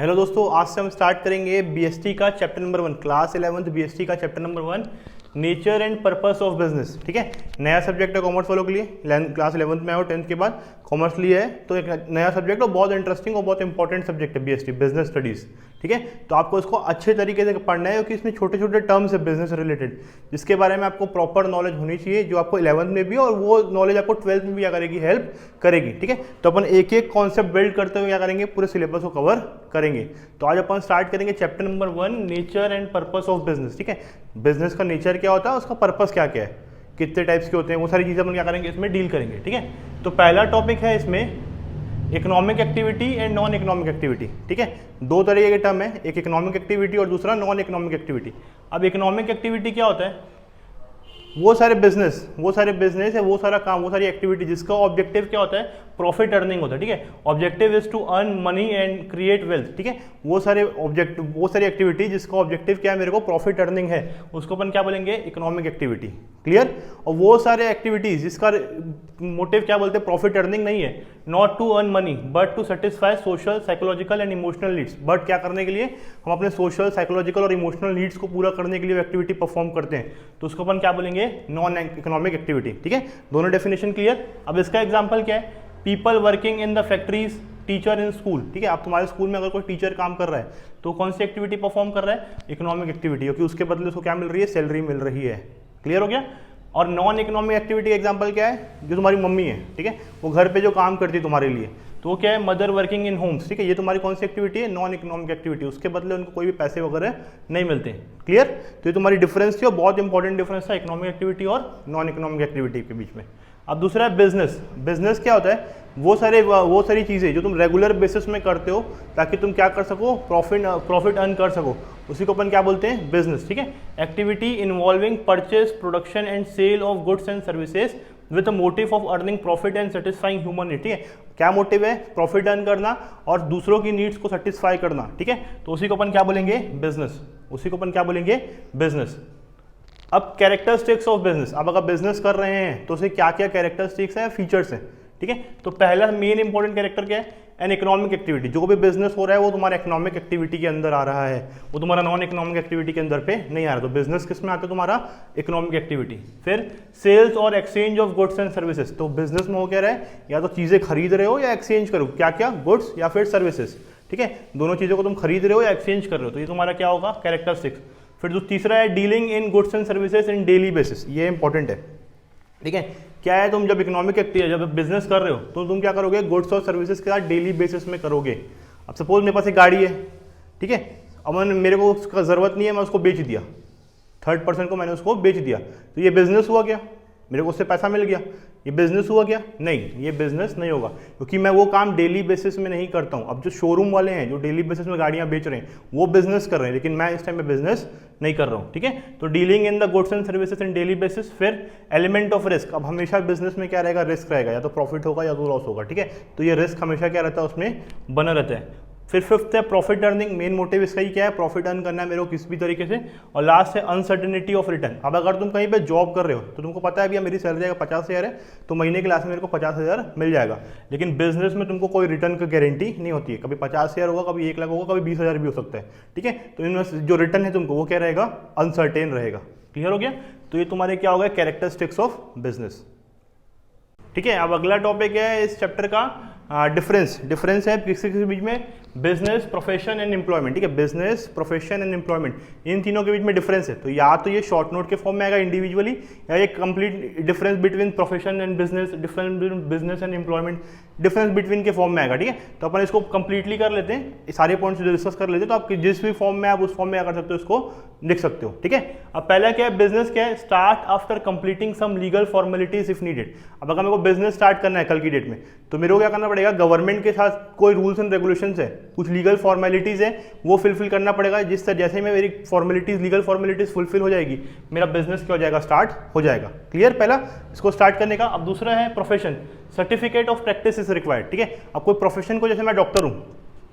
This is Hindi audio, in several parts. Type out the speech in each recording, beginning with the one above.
हेलो दोस्तों, आज से हम स्टार्ट करेंगे बीएसटी का chapter number 1, class 11th BST का chapter number 1, nature and purpose of business. ठीक है, नया सब्जेक्ट है कॉमर्स वालों के लिए। क्लास 11th में आओ, 10th के बाद कॉमर्स लिया है तो एक नया सब्जेक्ट और बहुत इंटरेस्टिंग और बहुत इंपॉर्टेंट सब्जेक्ट है बीएसटी, बिजनेस स्टडीज़। ठीक है, तो आपको इसको अच्छे तरीके से पढ़ना है क्योंकि इसमें छोटे छोटे टर्म्स है बिजनेस रिलेटेड, जिसके बारे में आपको प्रॉपर नॉलेज होनी चाहिए, जो आपको 11th में भी और वो नॉलेज आपको 12th में भी क्या करेगी, हेल्प करेगी। ठीक है, तो अपन एक एक कॉन्सेप्ट बिल्ड करते हुए क्या करेंगे, पूरे सिलेबस को कवर करेंगे। तो आज अपन स्टार्ट करेंगे chapter number 1, nature and purpose of business. ठीक है, बिजनेस का नेचर क्या होता है, उसका पर्पस क्या क्या है, कितने टाइप्स के होते हैं, वो सारी चीज़ें अपन क्या करेंगे, इसमें डील करेंगे। ठीक है, तो पहला टॉपिक है इसमें economic activity and non economic activity. ठीक है, दो तरीके के टर्म है, एक इकोनॉमिक एक्टिविटी और दूसरा नॉन इकोनॉमिक एक्टिविटी। अब इकोनॉमिक एक्टिविटी क्या होता है, वो सारे बिजनेस है, वो सारा काम, वो सारी एक्टिविटी जिसका ऑब्जेक्टिव क्या होता है, प्रॉफिट अर्निंग होता है। ठीक है, objective is to earn money and create wealth. ठीक है, वो सारी एक्टिविटी जिसका ऑब्जेक्टिव क्या है, मेरे को प्रॉफिट अर्निंग है, उसको अपन क्या बोलेंगे, इकोनॉमिक एक्टिविटी। क्लियर। और वो सारे एक्टिविटीज जिसका मोटिव क्या बोलते हैं, प्रॉफिट अर्निंग नहीं है, not to earn money but to satisfy social, psychological and emotional needs. But क्या करने के लिए, हम अपने सोशल, साइकोलॉजिकल और इमोशनल नीड्स को पूरा करने के लिए एक्टिविटी परफॉर्म करते हैं, तो उसको अपन क्या बोलेंगे, नॉन इकोनॉमिक एक्टिविटी। ठीक है, दोनों डेफिनेशन क्लियर। अब इसका एग्जांपल क्या है, people working in the factories, teacher in school. ठीक है, आप तुम्हारे स्कूल में अगर कोई टीचर काम कर रहा है तो कौन सी एक्टिविटी परफॉर्म कर रहा है, इकोनॉमिक एक्टिविटी, क्योंकि उसके बदले उसको क्या मिल रही है, सैलरी मिल रही है। क्लियर हो गया। और नॉन इकोनॉमिक एक्टिविटी एग्जांपल क्या है, जो तुम्हारी मम्मी है, ठीक है, वो घर पे जो काम करती है तुम्हारे लिए, तो वो क्या है, मदर वर्किंग इन होम्स। ठीक है, ये तुम्हारी कौन सी एक्टिविटी है, नॉन इकोनॉमिक एक्टिविटी, उसके बदले उनको कोई भी पैसे वगैरह नहीं मिलते। क्लियर। तो ये तुम्हारी डिफरेंस थी और बहुत इंपॉर्टेंट डिफरेंस था इकोनॉमिक एक्टिविटी और नॉन इकोनॉमिक एक्टिविटी के बीच में। अब दूसरा है बिजनेस। बिजनेस क्या होता है, वो सारी चीज़ें जो तुम रेगुलर बेसिस में करते हो ताकि तुम क्या कर सको, प्रॉफिट अर्न कर सको, उसी को अपन क्या बोलते हैं, बिजनेस। ठीक है, activity involving purchase, production and sale of goods and services with a motive of earning profit and satisfying human need. ठीक है, क्या मोटिव है, प्रॉफिट अर्न करना और दूसरों की नीड्स को सेटिस्फाई करना। ठीक है, तो उसी को अपन क्या बोलेंगे, बिजनेस। उसी को अपन क्या बोलेंगे, बिजनेस। अब कैरेक्टरिस्टिक्स ऑफ बिजनेस, अब अगर बिजनेस कर रहे हैं तो उसे क्या क्या कैरेक्टरिस्टिक्स है, फीचर्स हैं। ठीक है, तो पहला मेन इंपॉर्टेंट कैरेक्टर क्या है, एन इकोनॉमिक एक्टिविटी। जो भी बिजनेस हो रहा है वो तुम्हारा इकोनॉमिक एक्टिविटी के अंदर आ रहा है, वो तुम्हारा नॉन इकोनॉमिक एक्टिविटी के अंदर पे नहीं आ रहा। तो बिजनेस किस में आता है, तुम्हारा इकोनॉमिक एक्टिविटी। फिर सेल्स और exchange of goods and services. तो बिजनेस में हो क्या रहा है, या तो चीजें खरीद रहे हो या एक्सचेंज करो, क्या क्या, गुड्स या फिर सर्विसेज। ठीक है, दोनों चीजों को तुम खरीद रहे हो या एक्सचेंज कर रहे हो, तो ये तुम्हारा क्या होगा, कैरेक्टरिस्टिक्स। फिर जो तीसरा है dealing in goods and services in daily basis, ये इंपॉर्टेंट है। ठीक है, क्या है, तुम जब इकोनॉमिक एक्टिविटी, जब बिजनेस कर रहे हो तो तुम क्या करोगे, गुड्स और सर्विसेज के साथ डेली बेसिस में करोगे। अब सपोज मेरे पास एक गाड़ी है, ठीक है, अब मेरे को उसका जरूरत नहीं है, मैं उसको बेच दिया, थर्ड पर्सन को मैंने उसको बेच दिया, तो ये बिजनेस हुआ क्या, मेरे को उससे पैसा मिल गया, ये बिजनेस हुआ क्या, नहीं, ये बिजनेस नहीं होगा, क्योंकि मैं वो काम डेली बेसिस में नहीं करता हूँ। अब जो शोरूम वाले हैं जो डेली बेसिस में गाड़ियाँ बेच रहे हैं वो बिजनेस कर रहे हैं, लेकिन मैं इस टाइम में बिजनेस नहीं कर रहा हूँ। ठीक है, तो dealing in the goods and services in daily basis. फिर एलिमेंट ऑफ रिस्क, अब हमेशा बिजनेस में क्या रहेगा, रिस्क रहेगा, या तो प्रॉफिट होगा या तो लॉस होगा। ठीक है, तो ये रिस्क हमेशा क्या रहता है, उसमें बना रहता है। फिर फिफ्थ है प्रॉफिट अर्निंग, मेन मोटिव इसका ही क्या है, प्रॉफिट अर्न करना है मेरे को किसी भी तरीके से। और लास्ट है अनसर्टेनिटी ऑफ रिटर्न। अब अगर तुम कहीं पे जॉब कर रहे हो तो तुमको पता है भैया मेरी सैलरी अगर 50,000 है तो महीने के लास्ट में मेरे को 50,000 मिल जाएगा, लेकिन बिजनेस में तुमको कोई रिटर्न की गारंटी नहीं होती है, कभी 50,000 होगा, कभी 1 लाख होगा, कभी 20,000 भी हो सकता है। ठीक है, तो इनमें जो रिटर्न है तुमको वो क्या रहेगा, अनसर्टेन रहेगा। क्लियर हो गया। तो ये तुम्हारे क्या होगा, कैरेक्टरिस्टिक्स ऑफ बिजनेस। ठीक है, अब अगला टॉपिक है इस चैप्टर का डिफरेंस है किसी के बीच में, बिजनेस, प्रोफेशन एंड एम्प्लॉयमेंट। ठीक है, बिजनेस, प्रोफेशन एंड एम्प्लॉयमेंट, इन तीनों के बीच में डिफरेंस है। तो या तो ये शॉर्ट नोट के फॉर्म में आएगा इंडिविजुअली, या ये complete difference between profession and business, difference between business and employment, difference between के फॉर्म में आएगा। ठीक है, तो अपन इसको कंप्लीटली कर लेते हैं, सारे पॉइंट्स डिस्कस कर लेते हैं, तो आप जिस भी फॉर्म में आप उस फॉर्म में कर सकते हो, इसको लिख सकते हो। ठीक है, अब पहला क्या है, बिजनेस क्या है, start after completing some legal formalities if needed. अब अगर मेरे को बिजनेस स्टार्ट करना है कल की डेट में, तो मेरे को क्या करना पड़ेगा, गवर्नमेंट के साथ कोई रूल्स एंड रेगुलेशंस है, कुछ लीगल फॉर्मेलिटीज है, वो फुलफिल करना पड़ेगा। जैसे ही मेरी फॉर्मेलिटीज, लीगल फॉर्मेलिटीज फुलफिल हो जाएगी, मेरा बिजनेस क्या हो जाएगा, स्टार्ट हो जाएगा। क्लियर, पहला इसको स्टार्ट करने का। अब दूसरा है profession, certificate of practice is required. ठीक है, अब कोई प्रोफेशन को, जैसे मैं डॉक्टर हूँ,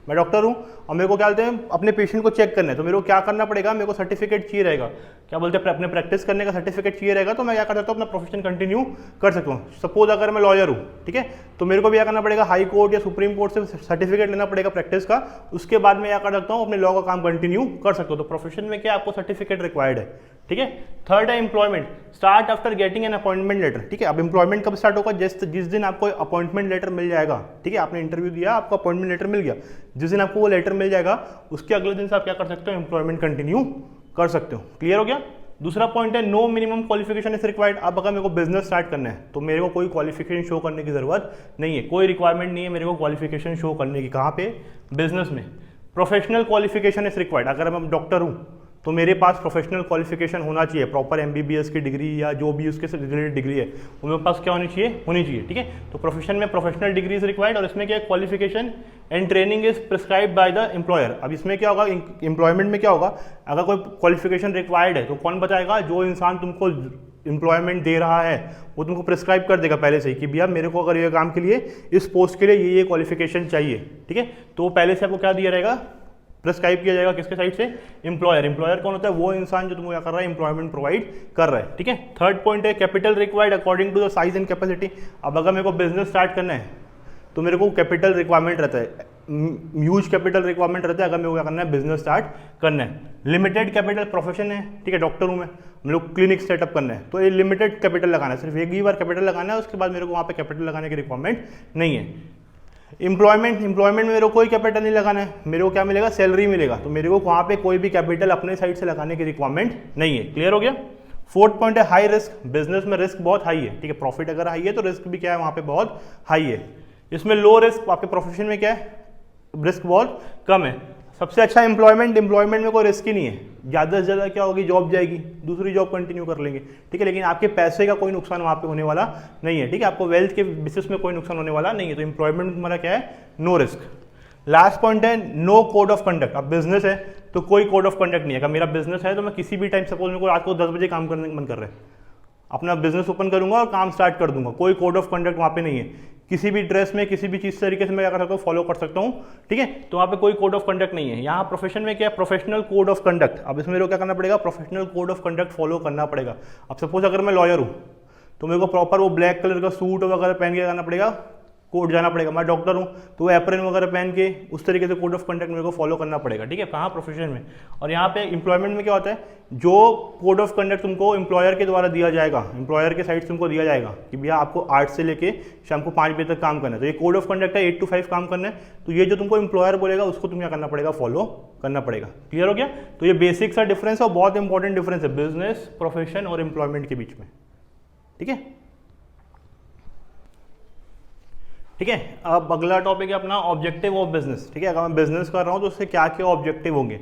मैं डॉक्टर हूँ और मेरे को क्या बोलते हैं अपने पेशेंट को चेक करना है, तो मेरे को क्या करना पड़ेगा, मेरे को सर्टिफिकेट चाहिए रहेगा, क्या बोलते हैं अपने प्रैक्टिस करने का सर्टिफिकेट चाहिए रहेगा, तो मैं क्या कर सकता हूँ अपना प्रोफेशन कंटिन्यू कर सकता हूँ। सपोज अगर मैं लॉयर हूँ, ठीक है, तो मेरे को भी क्या करना पड़ेगा, हाई कोर्ट या सुप्रीम कोर्ट से सर्टिफिकेट लेना पड़ेगा प्रैक्टिस का, उसके बाद मैं क्या कर सकता हूँ अपने लॉ का काम कंटिन्यू कर सकता हूँ। तो प्रोफेशन में क्या आपको सर्टिफिकेट रिक्वायर्ड है, ठीक है। थर्ड है employment, start after getting an appointment letter, ठीक है। अब एम्प्लॉयमेंट कब स्टार्ट होगा, जिस दिन आपको अपॉइंटमेंट लेटर मिल जाएगा, ठीक है, आपने इंटरव्यू दिया, आपको अपॉइंटमेंट लेटर मिल गया, जिस दिन आपको वो लेटर मिल जाएगा उसके अगले दिन से आप क्या कर सकते हो, एम्प्लॉयमेंट कंटिन्यू कर सकते हो। क्लियर हो गया। दूसरा पॉइंट है no minimum qualification is required. अब अगर मेरे को बिजनेस स्टार्ट करना है तो मेरे को कोई क्वालिफिकेशन शो करने की जरूरत नहीं है, कोई रिक्वायरमेंट नहीं है मेरे को क्वालिफिकेशन शो करने की। कहाँ पे, बिजनेस में। Professional qualification is required. अगर मैं डॉक्टर हूँ तो मेरे पास प्रोफेशनल क्वालिफिकेशन होना चाहिए, प्रॉपर MBBS की डिग्री या जो भी उसके से रिलेटेड डिग्री है वो मेरे पास क्या होनी चाहिए, ठीक है। तो प्रोफेशन में प्रोफेशनल डिग्री इज रिक्वायर्ड, और इसमें क्या qualification and training is prescribe by the employer. अब इसमें क्या होगा, एम्प्लॉयमेंट में क्या होगा, अगर कोई क्वालिफिकेशन रिक्वायर्ड है तो कौन बताएगा, जो इंसान तुमको एम्प्लॉयमेंट दे रहा है वो तुमको प्रिस्क्राइब कर देगा पहले से ही कि भैया मेरे को अगर ये काम के लिए इस पोस्ट के लिए ये क्वालिफिकेशन चाहिए, ठीक है। तो वो पहले से आपको क्या दिया रहेगा, प्रिस्क्राइब किया जाएगा किसके साइड से, एम्प्लॉयर। एम्प्लॉयर कौन होता है, वो इंसान जो तुमको क्या कर रहा है, एम्प्लॉयमेंट प्रोवाइड कर रहा है, ठीक है। थर्ड पॉइंट है capital required according to the size and capacity. अब अगर मेरे को बिजनेस स्टार्ट करना है तो मेरे को कैपिटल रिक्वायरमेंट रहता है, ह्यूज कैपिटल रिक्वायरमेंट रहता है अगर मेरे को क्या करना है, बिजनेस स्टार्ट करना है। लिमिटेड कैपिटल, प्रोफेशन है, ठीक है, डॉक्टर हूँ मैं, हम लोग क्लिनिक सेटअप करना है तो ये लिमिटेड कैपिटल लगाना है, सिर्फ एक ही बार कैपिटल लगाना है, उसके बाद मेरे को वहाँ पे कैपिटल लगाने की रिक्वायरमेंट नहीं है। एम्प्लॉयमेंट में मेरे को कोई कैपिटल नहीं लगाना है, मेरे को क्या मिलेगा, सैलरी मिलेगा, तो मेरे को वहाँ पे कोई भी कैपिटल अपने साइड से लगाने की रिक्वायरमेंट नहीं है। क्लियर हो गया। फोर्थ पॉइंट है हाई रिस्क। बिजनेस में रिस्क बहुत हाई है, ठीक है, प्रॉफिट अगर हाई है तो रिस्क भी क्या है वहाँ पे बहुत हाई है। इसमें लो रिस्क, आपके प्रोफेशन में क्या है, रिस्क बहुत कम है। सबसे अच्छा एम्प्लॉयमेंट में कोई रिस्क ही नहीं है, ज़्यादा से ज़्यादा क्या होगी, जॉब जाएगी, दूसरी जॉब कंटिन्यू कर लेंगे, ठीक है, लेकिन आपके पैसे का कोई नुकसान वहाँ पे होने वाला नहीं है, ठीक है, आपको वेल्थ के बेसिस में कोई नुकसान होने वाला नहीं है। तो एम्प्लॉयमेंट में तुम्हारा क्या है, नो रिस्क। लास्ट पॉइंट है नो कोड ऑफ कंडक्ट। अब बिजनेस है तो कोई कोड ऑफ कंडक्ट नहीं है। अगर मेरा बिजनेस है तो मैं किसी भी टाइम, सपोज मेरे को रात को 10 बजे काम करने का मन कर रहा है, अपना बिजनेस ओपन करूंगा और काम स्टार्ट कर दूंगा, कोई कोड ऑफ कंडक्ट वहाँ पे नहीं है। किसी भी ड्रेस में किसी भी चीज़ तरीके से मैं क्या कर सकता हूँ, फॉलो कर सकता हूँ, ठीक है, तो वहाँ पे कोई कोड ऑफ कंडक्ट नहीं है। यहाँ प्रोफेशन में क्या है, प्रोफेशनल कोड ऑफ कंडक्ट। अब इसमें मेरे को क्या करना पड़ेगा, professional code of conduct follow करना पड़ेगा। अब सपोज अगर मैं लॉयर हूँ तो मेरे को प्रॉपर वो ब्लैक कलर का सूट वगैरह पहन के करना पड़ेगा, कोर्ट जाना पड़ेगा। मैं डॉक्टर हूँ तो एप्रन वगैरह पहन के उस तरीके से कोड ऑफ कंडक्ट मेरे को फॉलो करना पड़ेगा, ठीक है, कहाँ, प्रोफेशन में। और यहाँ पे एम्प्लॉयमेंट में क्या होता है, जो कोड ऑफ कंडक्ट तुमको एम्प्लॉयर के द्वारा दिया जाएगा, एम्प्लॉयर के साइड से तुमको दिया जाएगा कि भैया आपको 8 से लेके शाम को 5 बजे तक काम करना है, तो ये कोड ऑफ कंडक्ट है, 8 to 5 काम करना है, तो ये जो तुमको एम्प्लॉयर बोलेगा उसको तुम्हें क्या करना पड़ेगा, फॉलो करना पड़ेगा। क्लियर हो गया। तो ये बेसिक सा डिफरेंस और बहुत इंपॉर्टेंट डिफरेंस है बिजनेस, प्रोफेशन और एम्प्लॉयमेंट के बीच में, ठीक है। ठीक है, अब अगला टॉपिक है अपना ऑब्जेक्टिव ऑफ बिजनेस, ठीक है। अगर मैं बिजनेस कर रहा हूँ तो उससे क्या क्या ऑब्जेक्टिव होंगे,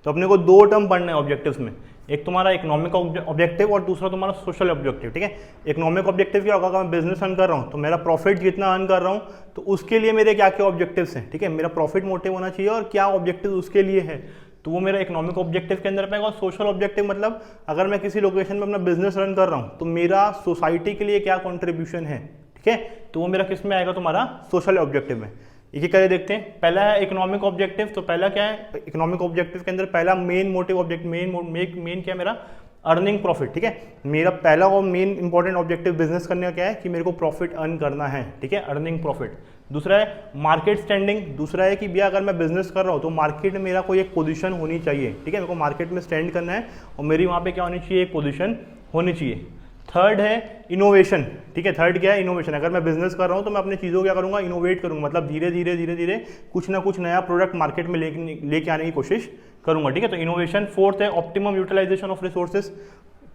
तो अपने को 2 टर्म पढ़ना है ऑब्जेक्टिव्स में, एक तुम्हारा इकोनॉमिक ऑब्जेक्टिव और दूसरा तुम्हारा सोशल ऑब्जेक्टिव, ठीक है। इकोनॉमिक ऑब्जेक्टिव क्या होगा, अगर मैं बिजनेस अर्न कर रहा हूँ तो मेरा प्रॉफिट जितना अर्न कर रहा हूँ तो उसके लिए मेरे क्या क्या ऑब्जेक्टिव्स हैं, ठीक है, मेरा प्रॉफिट मोटिव होना चाहिए और क्या ऑब्जेक्टिव उसके लिए है, तो वो मेरा इकोनॉमिक ऑब्जेक्टिव के अंदर पाएगा। और सोशल ऑब्जेक्टिव मतलब अगर मैं किसी लोकेशन में अपना बिजनेस रन कर रहा हूँ तो मेरा सोसाइटी के लिए क्या कॉन्ट्रीब्यूशन है, ठीक है, तो वो मेरा किस में आएगा, तुम्हारा सोशल ऑब्जेक्टिव में। एक एक करके देखते हैं। पहला है इकोनॉमिक ऑब्जेक्टिव, तो पहला क्या है इकोनॉमिक ऑब्जेक्टिव के अंदर, पहला मेन मोटिव ऑब्जेक्टिव, मेन क्या है मेरा, अर्निंग प्रॉफिट, ठीक है। मेरा पहला और मेन इंपॉर्टेंट ऑब्जेक्टिव बिजनेस करने का क्या है कि मेरे को प्रॉफिट अर्न करना है, ठीक है, अर्निंग प्रॉफिट। दूसरा है मार्केट स्टैंडिंग, दूसरा है कि भैया अगर मैं बिजनेस कर रहा हूँ तो मार्केट में मेरा कोई एक पोजीशन होनी चाहिए, ठीक है, मेरे को मार्केट में स्टैंड करना है और मेरी वहाँ पे क्या होनी चाहिए, एक पोजीशन होनी चाहिए। थर्ड है इनोवेशन, ठीक है, थर्ड क्या है, इनोवेशन। अगर मैं बिजनेस कर रहा हूँ तो मैं अपने चीज़ों को क्या करूँगा, इनोवेट करूँगा, मतलब धीरे धीरे कुछ ना कुछ नया प्रोडक्ट मार्केट में लेके आने की कोशिश करूँगा, ठीक है, तो इनोवेशन। फोर्थ है ऑप्टिमम यूटिलाइजेशन ऑफ रिसोर्सेज,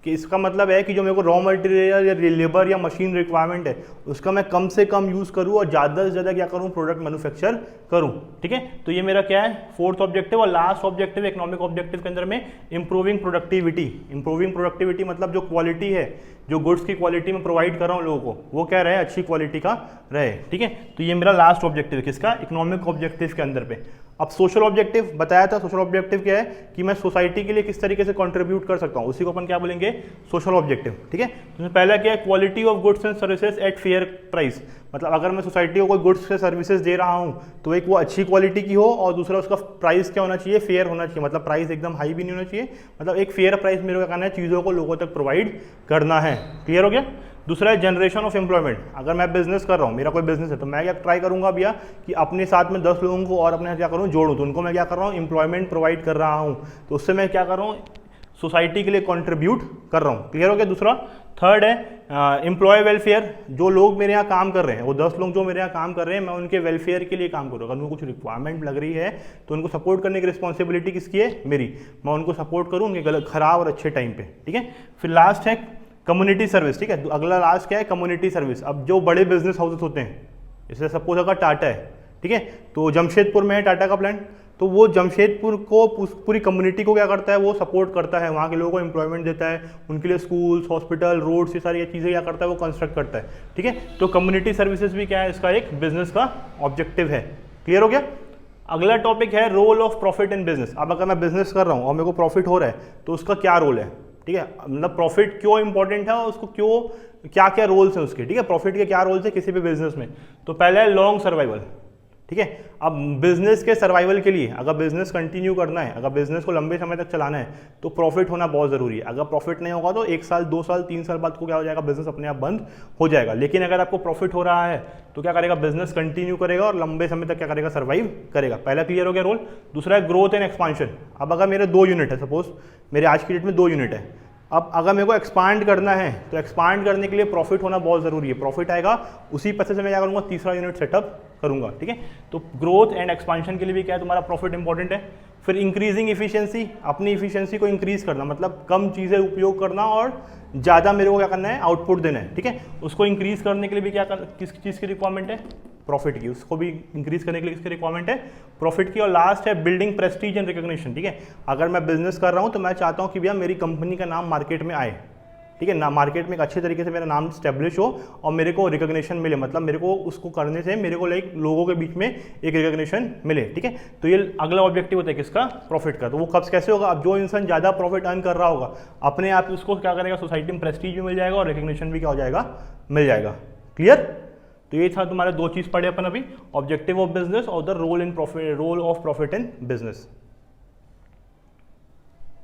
कि इसका मतलब है कि जो मेरे को रॉ मटेरियल या लेबर या मशीन रिक्वायरमेंट है उसका मैं कम से कम यूज़ करूँ और ज़्यादा से ज़्यादा क्या करूँ, प्रोडक्ट मैन्युफैक्चर करूँ, ठीक है, तो ये मेरा क्या है फोर्थ ऑब्जेक्टिव। और लास्ट ऑब्जेक्टिव इकोनॉमिक ऑब्जेक्टिव के अंदर में इंप्रूविंग प्रोडक्टिविटी। इंप्रूविंग प्रोडक्टिविटी मतलब जो क्वालिटी है, जो गुड्स की क्वालिटी में प्रोवाइड कर रहा हूँ लोगों को, वो क्या रहे, अच्छी क्वालिटी का रहे, ठीक है, तो ये मेरा लास्ट ऑब्जेक्टिव है किसका, इकोनॉमिक ऑब्जेक्टिव के अंदर पे। अब सोशल ऑब्जेक्टिव बताया था, सोशल ऑब्जेक्टिव क्या है कि मैं सोसाइटी के लिए किस तरीके से कंट्रीब्यूट कर सकता हूँ, उसी को अपन क्या बोलेंगे, सोशल ऑब्जेक्टिव, ठीक है। तो पहला क्या है, quality of goods and services at fair price, मतलब अगर मैं सोसाइटी को कोई गुड्स या सर्विसेज दे रहा हूँ तो एक वो अच्छी क्वालिटी की हो, और दूसरा उसका प्राइस क्या होना चाहिए, फेयर होना चाहिए, मतलब प्राइस एकदम हाई भी नहीं होना चाहिए, मतलब एक फेयर प्राइस मेरे को करना है, चीज़ों को लोगों तक प्रोवाइड करना है। क्लियर हो गया। दूसरा है जनरेशन ऑफ एम्प्लॉयमेंट। अगर मैं बिजनेस कर रहा हूँ, मेरा कोई बिजनेस है, तो मैं क्या ट्राई करूँगा भैया कि अपने साथ में 10 लोगों को और अपने क्या करूँ, जोड़ूँ, तो उनको मैं क्या कर रहा हूँ, एम्प्लॉयमेंट प्रोवाइड कर रहा हूँ, तो उससे मैं क्या कर रहा हूँ, सोसाइटी के लिए कंट्रीब्यूट कर रहा हूँ। क्लियर हो गया। दूसरा थर्ड है एम्प्लॉय वेलफेयर। जो लोग मेरे यहाँ काम कर रहे हैं, वो 10 लोग जो मेरे यहाँ काम कर रहे हैं, मैं उनके वेलफेयर के लिए काम करूँ। अगर उनको कुछ रिक्वायरमेंट लग रही है तो उनको सपोर्ट करने की रिस्पॉन्सिबिलिटी किसकी है, मेरी। मैं उनको सपोर्ट करूँ उनके गलत खराब और अच्छे टाइम पे। ठीक है। फिर लास्ट है कम्युनिटी सर्विस। ठीक है। अगला लास्ट क्या है, कम्युनिटी सर्विस। अब जो बड़े बिजनेस हाउसेस होते हैं, जैसे सपोज अगर टाटा है, ठीक है, तो जमशेदपुर में है टाटा का प्लांट, तो वो जमशेदपुर को पूरी कम्युनिटी को क्या करता है, वो सपोर्ट करता है, वहाँ के लोगों को एम्प्लॉयमेंट देता है, उनके लिए स्कूल्स, हॉस्पिटल, रोड्स, ये सारी चीज़ें क्या करता है, वो कंस्ट्रक्ट करता है। ठीक है। तो कम्युनिटी सर्विसेज भी क्या है, इसका एक बिजनेस का ऑब्जेक्टिव है। क्लियर हो गया। अगला टॉपिक है role of profit in business. अब अगर मैं बिजनेस कर रहा हूँ और मेरे को प्रॉफिट हो रहा है तो उसका क्या रोल है। ठीक है। मतलब प्रॉफिट क्यों इंपॉर्टेंट है और उसको क्यों, क्या क्या रोल्स हैं उसके। ठीक है। प्रॉफिट के क्या रोल्स है किसी भी बिजनेस में। तो पहला है लॉन्ग सर्वाइवल। ठीक है। अब बिजनेस के सर्वाइवल के लिए, अगर बिजनेस कंटिन्यू करना है, अगर बिजनेस को लंबे समय तक चलाना है, तो प्रॉफिट होना बहुत जरूरी है। अगर प्रॉफिट नहीं होगा तो 1 साल 2 साल 3 साल बाद को क्या हो जाएगा, बिजनेस अपने आप बंद हो जाएगा। लेकिन अगर आपको प्रॉफिट हो रहा है तो क्या करेगा, बिजनेस कंटिन्यू करेगा और लंबे समय तक क्या करेगा, सर्वाइव करेगा। पहला क्लियर हो गया रोल। दूसरा है ग्रोथ एंड एक्सपांशन। अब अगर मेरे 2 यूनिट है, सपोज मेरे आज की डेट में 2 यूनिट है, अब अगर मेरे को एक्सपांड करना है तो एक्सपांड करने के लिए प्रॉफिट होना बहुत ज़रूरी है। प्रॉफिट आएगा, उसी पैसे से मैं क्या करूँगा, तीसरा यूनिट सेटअप करूँगा। ठीक है। तो ग्रोथ एंड एक्सपांशन के लिए भी क्या है, तुम्हारा प्रॉफिट इंपॉर्टेंट है। फिर इंक्रीजिंग इफिशियंसी, अपनी इफिशियंसी को इंक्रीज करना, मतलब कम चीज़ें उपयोग करना और ज़्यादा मेरे को क्या करना है, आउटपुट देना है। ठीक है। उसको इंक्रीज करने के लिए भी क्या किस चीज़ की रिक्वायरमेंट है, प्रॉफिट की। उसको भी इंक्रीज करने के लिए किसकी रिक्वायरमेंट है, प्रॉफिट की। और लास्ट है बिल्डिंग प्रेस्टीज एंड रिकॉग्निशन। ठीक है। अगर मैं बिजनेस कर रहा हूँ तो मैं चाहता हूँ कि भैया मेरी कंपनी का नाम मार्केट में आए। ठीक है ना, मार्केट में एक अच्छे तरीके से मेरा नाम स्टैब्लिश हो और मेरे को रिकॉग्निशन मिले, मतलब मेरे को उसको करने से मेरे को लाइक लोगों के बीच में एक रिकॉग्निशन मिले। ठीक है। तो ये अगला ऑब्जेक्टिव होता है किसका, प्रॉफिट का। तो वो कब कैसे होगा, अब जो इंसान ज़्यादा प्रॉफिट अर्न कर रहा होगा, अपने आप उसको क्या करेगा, सोसाइटी में प्रेस्टीज भी मिल जाएगा और रिकॉग्निशन भी क्या हो जाएगा, मिल जाएगा। क्लियर। तो ये था तुम्हारे 2 चीज़ पढ़े अपन अभी, ऑब्जेक्टिव ऑफ बिजनेस और the role of profit in business.